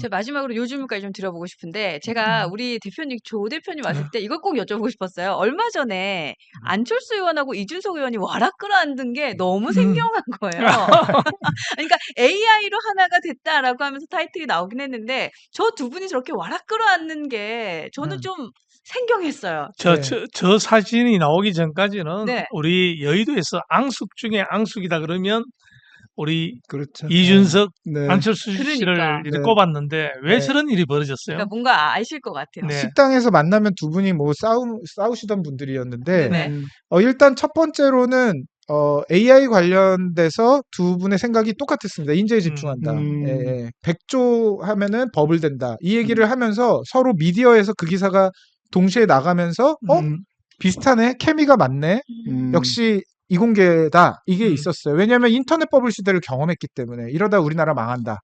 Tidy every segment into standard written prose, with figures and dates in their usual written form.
제가 마지막으로 요 질문까지 좀 드려보고 싶은데 제가 우리 대표님 조 대표님 왔을 때 이걸 꼭 여쭤보고 싶었어요. 얼마 전에 안철수 의원하고 이준석 의원이 와락 끌어안는 게 너무 생경한 거예요. 그러니까 AI로 하나가 됐다라고 하면서 타이틀이 나오긴 했는데 저 두 분이 저렇게 와락 끌어안는 게 저는 좀 생경했어요. 저 사진이 나오기 전까지는 네. 우리 여의도에서 앙숙 중에 앙숙이다 그러면 우리 그렇죠. 이준석, 네. 안철수 씨를 그러니까. 이렇게 네. 꼽았는데 왜 네. 저런 일이 벌어졌어요? 그러니까 뭔가 아실 것 같아요. 네. 식당에서 만나면 두 분이 뭐 싸우시던 분들이었는데 네네. 일단 첫 번째로는 AI 관련돼서 두 분의 생각이 똑같았습니다. 인재에 집중한다. 예. 100조 하면은 버블 된다. 이 얘기를 하면서 서로 미디어에서 그 기사가 동시에 나가면서 비슷하네. 케미가 맞네. 역시 이공계다. 이게 있었어요. 왜냐하면 인터넷 버블 시대를 경험했기 때문에 이러다 우리나라 망한다.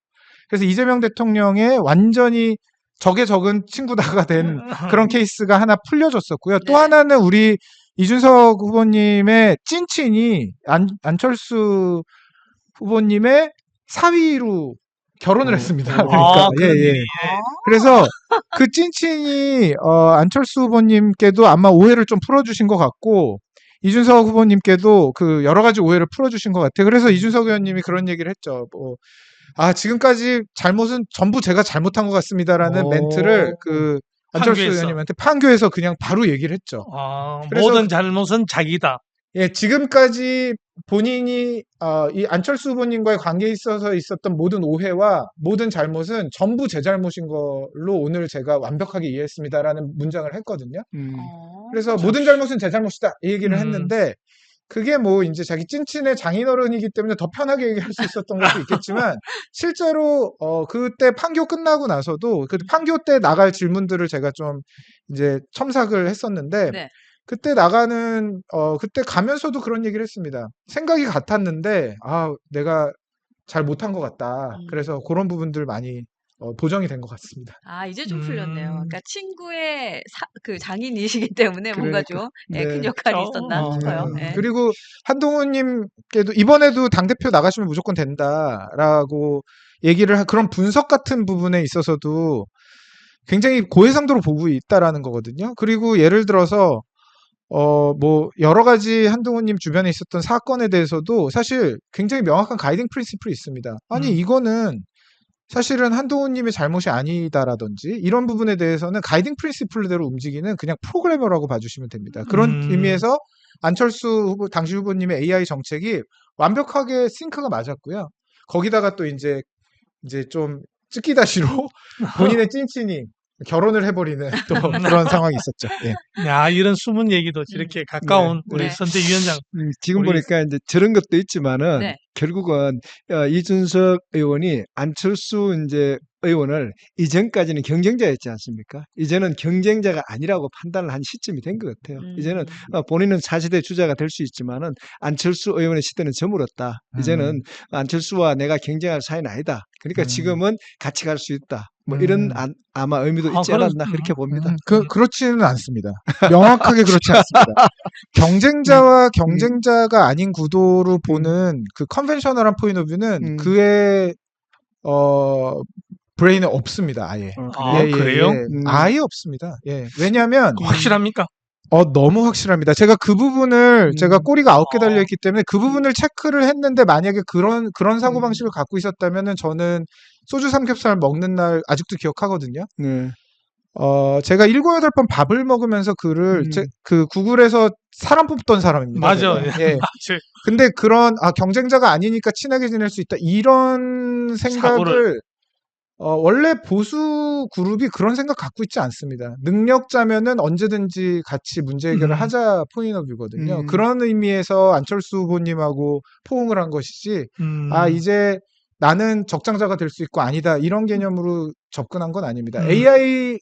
그래서 이재명 대통령의 완전히 적에 적은 친구다가 된 그런 케이스가 하나 풀려졌었고요. 또 네. 하나는 우리 이준석 후보님의 찐친이 안철수 후보님의 사위로 결혼을 했습니다. 그러니까 그런 일이. 그래서 그 찐친이 안철수 후보님께도 아마 오해를 좀 풀어주신 것 같고 이준석 후보님께도 그 여러 가지 오해를 풀어주신 것 같아요. 그래서 이준석 의원님이 그런 얘기를 했죠. 지금까지 잘못은 전부 제가 잘못한 것 같습니다라는 멘트를 그 안철수 판교에서. 의원님한테 판교에서 그냥 바로 얘기를 했죠. 그래서 모든 잘못은 자기다. 예, 지금까지 본인이 이 안철수 후보님과의 관계에 있어서 있었던 모든 오해와 모든 잘못은 전부 제 잘못인 걸로 오늘 제가 완벽하게 이해했습니다라는 문장을 했거든요. 그래서 모든 잘못은 제 잘못이다 이 얘기를 했는데 그게 뭐 이제 자기 찐친의 장인어른이기 때문에 더 편하게 얘기할 수 있었던 것도 있겠지만 실제로 그때 판교 끝나고 나서도 그 판교 때 나갈 질문들을 제가 좀 이제 첨삭을 했었는데 네. 그때 그때 가면서도 그런 얘기를 했습니다. 생각이 같았는데 내가 잘 못한 것 같다. 그래서 그런 부분들 많이 보정이 된 것 같습니다. 이제 좀 풀렸네요. 그러니까 친구의 그 장인이시기 때문에 뭔가 좀 큰 네. 역할이 있었나 싶어요. 예. 그리고 한동훈님께도 이번에도 당대표 나가시면 무조건 된다라고 그런 분석 같은 부분에 있어서도 굉장히 고해상도로 보고 있다라는 거거든요. 그리고 예를 들어서 뭐 여러 가지 한동훈님 주변에 있었던 사건에 대해서도 사실 굉장히 명확한 가이딩 프린시플이 있습니다. 아니 이거는 사실은 한동훈님의 잘못이 아니다라든지 이런 부분에 대해서는 가이딩 프린시플대로 움직이는 그냥 프로그래머라고 봐주시면 됩니다. 그런 의미에서 안철수 당시 후보님의 AI 정책이 완벽하게 싱크가 맞았고요. 거기다가 또 이제 좀 찌끼다시로 본인의 찐친이 결혼을 해버리는 또 그런 상황이 있었죠. 예. 야, 이런 숨은 얘기도 저렇게 가까운 우리 네. 선대위원장. 지금 보니까 이제 저런 것도 있지만은 네. 결국은 이준석 의원이 안철수 이제 의원을 이전까지는 경쟁자였지 않습니까? 이제는 경쟁자가 아니라고 판단을 한 시점이 된 것 같아요. 이제는 본인은 차세대 주자가 될 수 있지만은 안철수 의원의 시대는 저물었다. 이제는 안철수와 내가 경쟁할 사이는 아니다. 그러니까 지금은 같이 갈 수 있다. 뭐 이런 아마 의미도 있지 않았나 그렇게 봅니다. 그렇지는 않습니다. 명확하게 그렇지 않습니다. 경쟁자와 경쟁자가 아닌 구도로 보는 그 컨벤셔널한 포인트 오브 뷰는 그의 브레인에 없습니다. 아예. 그래요? 아예 없습니다. 예. 왜냐하면 확실합니까? 너무 확실합니다. 제가 그 부분을 제가 꼬리가 9개 달려있기 때문에 그 부분을 체크를 했는데 만약에 그런 사고방식을 갖고 있었다면은 저는 소주 삼겹살 먹는 날 아직도 기억하거든요. 제가 7, 8번 밥을 먹으면서 그 구글에서 사람 뽑던 사람입니다. 맞아. 예. 근데 그런 경쟁자가 아니니까 친하게 지낼 수 있다. 이런 생각을 원래 보수 그룹이 그런 생각 갖고 있지 않습니다. 능력자면은 언제든지 같이 문제 해결을 하자 포인트 오브 뷰거든요. 그런 의미에서 안철수 후보님하고 포옹을 한 것이지 이제 나는 적장자가 될 수 있고 아니다 이런 개념으로 접근한 건 아닙니다. AI에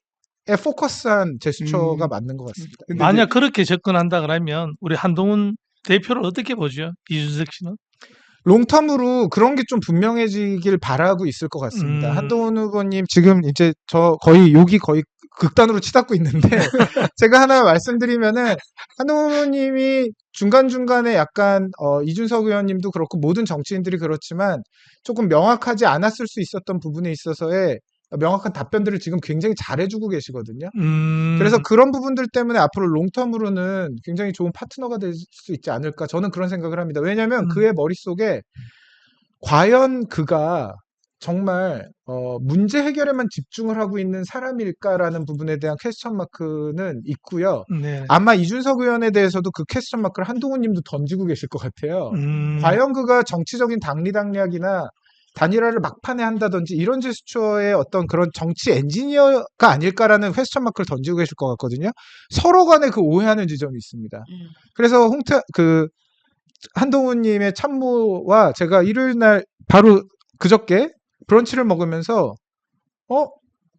포커스한 제스처가 맞는 것 같습니다. 만약 그렇게 접근한다 그러면 우리 한동훈 대표를 어떻게 보죠? 이준석 씨는? 롱텀으로 그런 게 좀 분명해지길 바라고 있을 것 같습니다. 한동훈 후보님 지금 이제 저 거의 욕이 거의 극단으로 치닫고 있는데 제가 하나 말씀드리면은 한동훈 의원님이 중간중간에 약간 이준석 의원님도 그렇고 모든 정치인들이 그렇지만 조금 명확하지 않았을 수 있었던 부분에 있어서의 명확한 답변들을 지금 굉장히 잘해주고 계시거든요. 그래서 그런 부분들 때문에 앞으로 롱텀으로는 굉장히 좋은 파트너가 될 수 있지 않을까 저는 그런 생각을 합니다. 왜냐하면 그의 머릿속에 과연 그가 정말 문제 해결에만 집중을 하고 있는 사람일까라는 부분에 대한 퀘스천 마크는 있고요. 네. 아마 이준석 의원에 대해서도 그 퀘스천 마크를 한동훈 님도 던지고 계실 것 같아요. 과연 그가 정치적인 당리당략이나 단일화를 막판에 한다든지 이런 제스처의 어떤 그런 정치 엔지니어가 아닐까라는 퀘스천 마크를 던지고 계실 것 같거든요. 서로 간에 그 오해하는 지점이 있습니다. 그래서 한동훈 님의 참모와 제가 일요일 날 바로 그저께 브런치를 먹으면서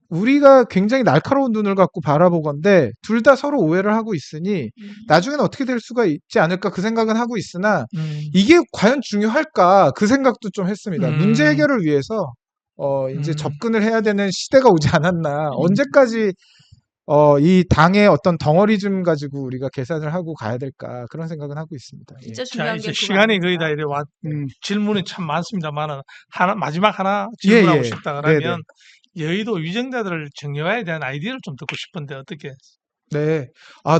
우리가 굉장히 날카로운 눈을 갖고 바라보건대 둘 다 서로 오해를 하고 있으니 나중에는 어떻게 될 수가 있지 않을까 그 생각은 하고 있으나 이게 과연 중요할까 그 생각도 좀 했습니다. 문제 해결을 위해서 이제 접근을 해야 되는 시대가 오지 않았나. 언제까지 이 당의 어떤 덩어리즘 가지고 우리가 계산을 하고 가야 될까 그런 생각은 하고 있습니다. 예. 진짜 자, 중요한 이제 게 그거 시간이 거의 다 아닙니까? 이래 질문이 참 많습니다만은 마지막 하나 예, 질문하고 예. 싶다 네네. 그러면 여의도 위정자들을 정려화에 대한 아이디어를 좀 듣고 싶은데 어떻게? 네.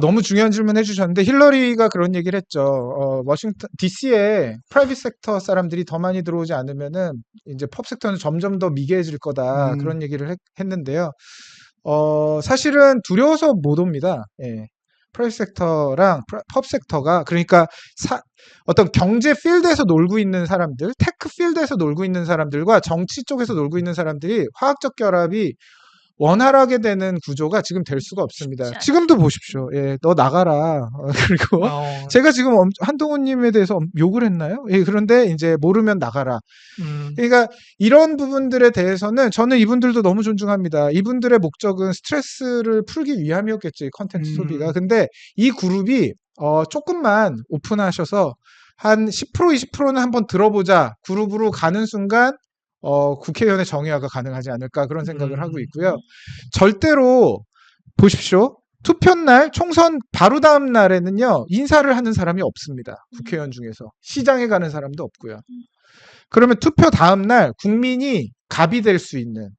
너무 중요한 질문 해주셨는데, 힐러리가 그런 얘기를 했죠. 워싱턴, DC에 프라이빗 섹터 사람들이 더 많이 들어오지 않으면은, 이제 펍 섹터는 점점 더 미개해질 거다. 그런 얘기를 했는데요. 사실은 두려워서 못 옵니다. 예. 프라이빗 섹터랑 펍 섹터가, 그러니까 어떤 경제 필드에서 놀고 있는 사람들, 테크 필드에서 놀고 있는 사람들과 정치 쪽에서 놀고 있는 사람들이 화학적 결합이 원활하게 되는 구조가 지금 될 수가 없습니다. 쉽지 않죠. 지금도 보십시오. 예, 너 나가라. 그리고 제가 지금 한동훈님에 대해서 욕을 했나요? 예, 그런데 이제 모르면 나가라. 그러니까 이런 부분들에 대해서는 저는 이분들도 너무 존중합니다. 이분들의 목적은 스트레스를 풀기 위함이었겠죠. 이 컨텐츠 소비가. 근데 이 그룹이 조금만 오픈하셔서 한 10% 20%는 한번 들어보자. 그룹으로 가는 순간 국회의원의 정의화가 가능하지 않을까 그런 생각을 하고 있고요. 절대로 보십시오. 투표날 총선 바로 다음 날에는요. 인사를 하는 사람이 없습니다. 국회의원 중에서. 시장에 가는 사람도 없고요. 그러면 투표 다음 날 국민이 갑이 될 수 있는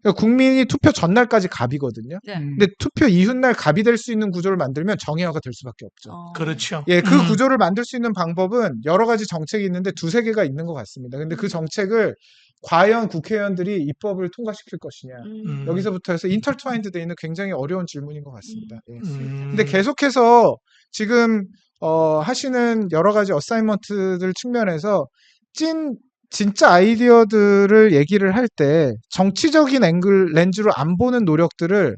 그러니까 국민이 투표 전날까지 갑이거든요. 네. 근데 투표 이훗날 갑이 될 수 있는 구조를 만들면 정의화가 될 수밖에 없죠. 그렇죠. 예, 그 구조를 만들 수 있는 방법은 여러 가지 정책이 있는데 두세 개가 있는 것 같습니다. 근데 그 정책을 과연 국회의원들이 입법을 통과시킬 것이냐. 여기서부터 해서 인터트와인드 돼 있는 굉장히 어려운 질문인 것 같습니다. 예. 근데 계속해서 지금 하시는 여러 가지 어사이먼트들 측면에서 진짜 아이디어들을 얘기를 할 때 정치적인 렌즈로 안 보는 노력들을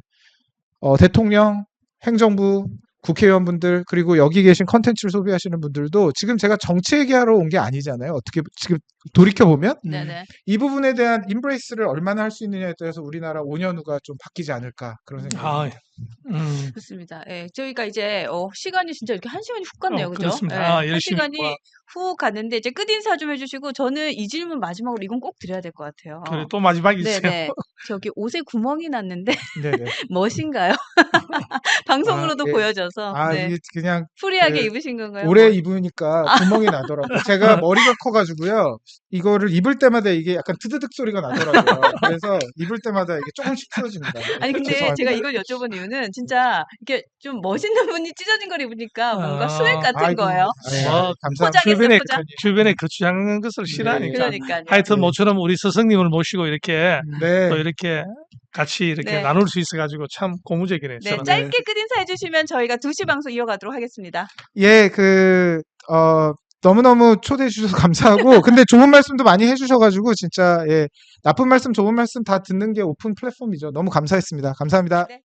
대통령, 행정부, 국회의원분들 그리고 여기 계신 컨텐츠를 소비하시는 분들도 지금 제가 정치 얘기하러 온 게 아니잖아요. 어떻게 지금 돌이켜보면 네네. 이 부분에 대한 임브레이스를 얼마나 할 수 있느냐에 따라서 우리나라 5년 후가 좀 바뀌지 않을까 그런 생각이 듭니다. 좋습니다. 예, 저희가 이제 시간이 진짜 이렇게 1시간이 훅 갔네요. 그죠? 그렇습니다. 예, 열심히 1시간이 훅 갔는데 이제 끝인사 좀 해주시고 저는 이 질문 마지막으로 이건 꼭 드려야 될 것 같아요. 그래 또 마지막이 있어요. 네네. 저기 옷에 구멍이 났는데 네네. 멋인가요? 방송으로도 예. 보여져서 네. 이게 그냥 프리하게 그 입으신 건가요? 오래 입으니까 구멍이 나더라고요. 제가 머리가 커가지고요. 이거를 입을 때마다 이게 약간 트드득 소리가 나더라고요. 그래서 입을 때마다 이게 조금씩 틀어집니다. 아니 근데 죄송합니다. 제가 이걸 여쭤본 이유는 진짜 이렇게 좀 멋있는 분이 찢어진 걸 입으니까 뭔가 스웩 같은 아이고, 거예요. 감사합니다. 포장했어요, 포장. 주변에 거추장한 것을 싫어하니까. 그러니까요. 하여튼 모처럼 우리 스승님을 모시고 이렇게 네. 또 이렇게 같이 이렇게 네. 나눌 수 있어가지고 참 고무적이네요. 네, 저는. 짧게 끝인사 해주시면 저희가 2시 방송 이어가도록 하겠습니다. 예, 너무너무 초대해 주셔서 감사하고, 근데 좋은 말씀도 많이 해주셔가지고, 진짜, 예, 나쁜 말씀, 좋은 말씀 다 듣는 게 오픈 플랫폼이죠. 너무 감사했습니다. 감사합니다. 네.